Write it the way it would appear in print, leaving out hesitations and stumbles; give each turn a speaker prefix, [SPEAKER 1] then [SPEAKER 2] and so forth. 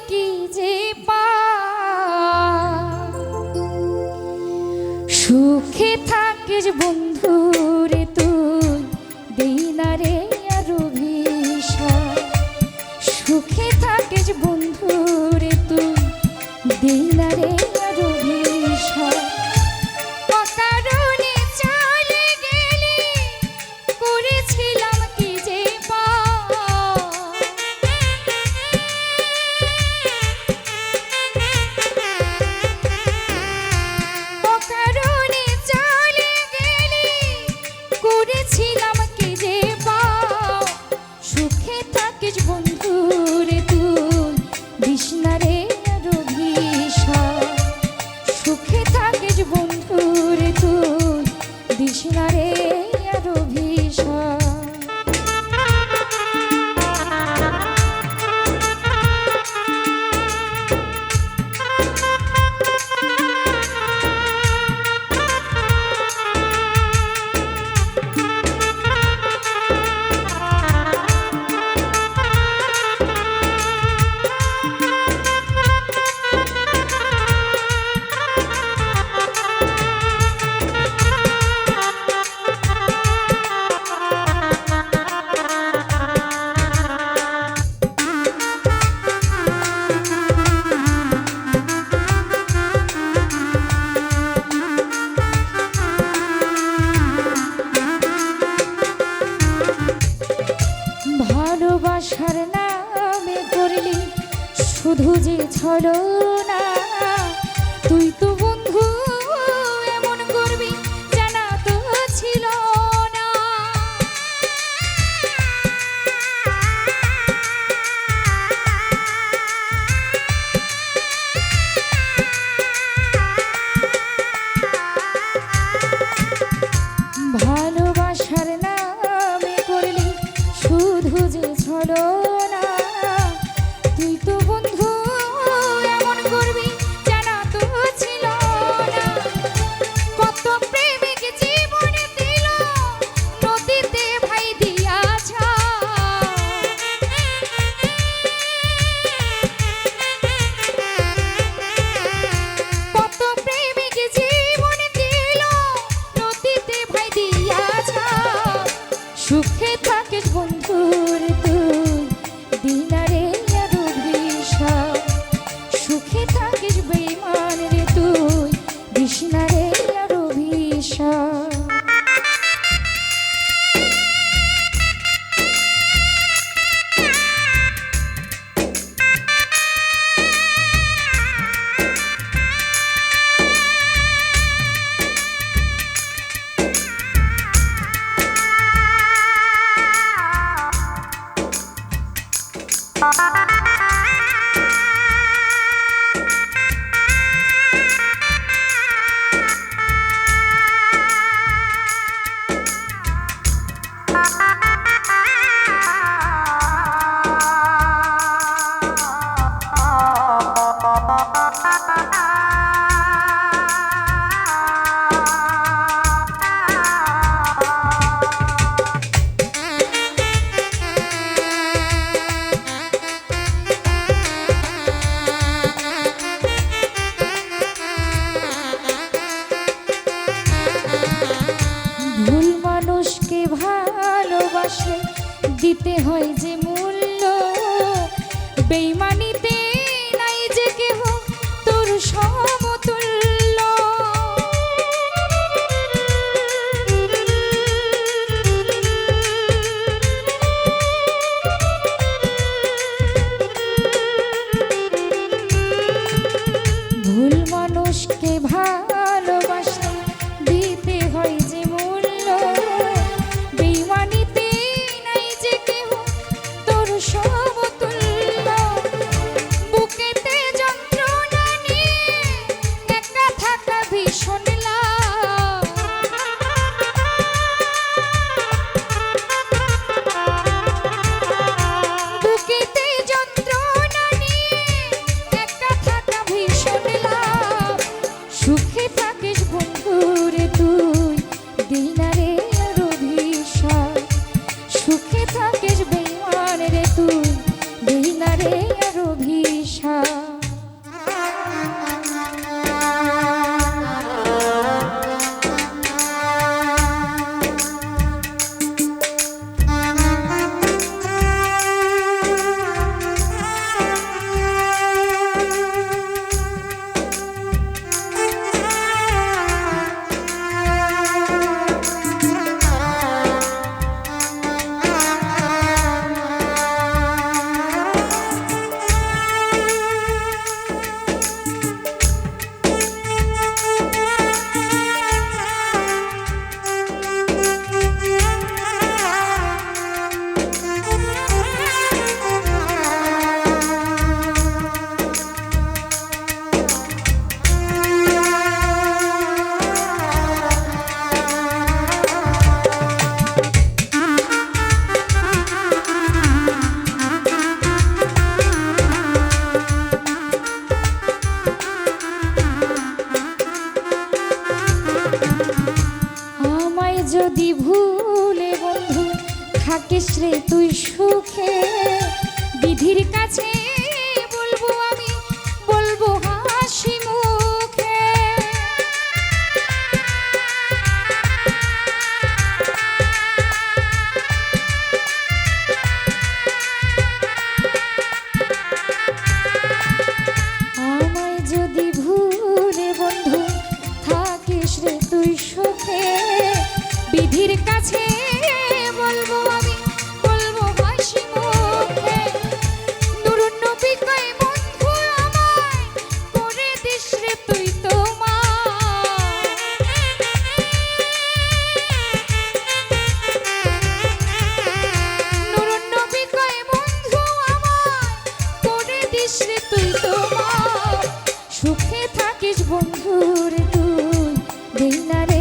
[SPEAKER 1] কি যে সুখে থাকিস বন্ধু রে তুই দেই না রে আরো ভিসা সুখে থাকিস বন্ধু রে তুই দেই না রে আরো ভিসা অকারণে চলে গেলি করেছিলাম কি যে অকারণে চলে গেলি করেছিলাম কি যে সুখে থাকিস বন্ধু রে তুই দিস না রে আরো ভিসা সুখে থাকিস বন্ধু রে তুই দিস না রে আরো ভিসা ভালোবাসার নামে করলি শুধু যে ছলনা তুই তো বন্ধু এমন করবি জানা তো ছিল না ভালোবাসার নামে করলি শুধু যে ছলনা তুই তো বন্ধু এমন করবি জানা তো ছিল না কত প্রেমিক জীবনে দিল নদীতে ভাই দিয়াছ কত প্রেমিক জীবনে দিল নদীতে ভাই দিয়াছ সুখে থাকিস বন্ধুর তুই দিনা রে আরো ভিসা সুখে থাকিস বেঈমান রে তুই দিস না রে আরো ভিসা ভুল মানুষকে ভালোবাসলে দিতে হয় যে মূল্য বেঈমানিতে নাই যে কেহ তোর সমতুল্য ভুল মানুষকে ভালোবাসলে দিতে হয় যে মূল্য বেঈমানিতে নাই যে কেহ তোর সমতুল্য যদি ভুলে বন্ধু থাকিস রে তুই সুখে, বিধির কাছে বলবো আমি, বলবো হাসি মুখে। আমায় যদি ভুলে বন্ধু থাকিস রে তুই সুখে, বিধির কাছে বলবো আমি, বলবো হাসি মুখে। নুরুন নবী কয় বন্ধু আমায় করে দিস রে তুই তোমার। নুরুন নবী কয় বন্ধু আমায় করে দিস রে তুই তোমার। সুখে থাকিস বন্ধু রে তুই, দিন না রে